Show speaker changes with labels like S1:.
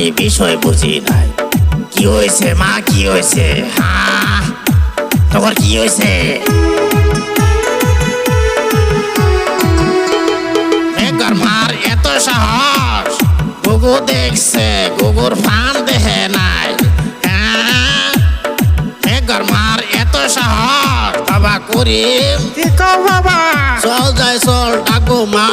S1: আমি বিষয় বুঝি নাই। কি হয়েছে মা, কি হয়েছে? হ্যাঁ, তোমার কি হয়েছে? একবার মার এত সাহস, গুগু দেখছে, গুগুর ফান দেখে নাই। হ্যাঁ, একবার মার এত সাহস। বাবা করিম,
S2: কি কও বাবা?
S1: চল যাই চল, ডাকবো মা।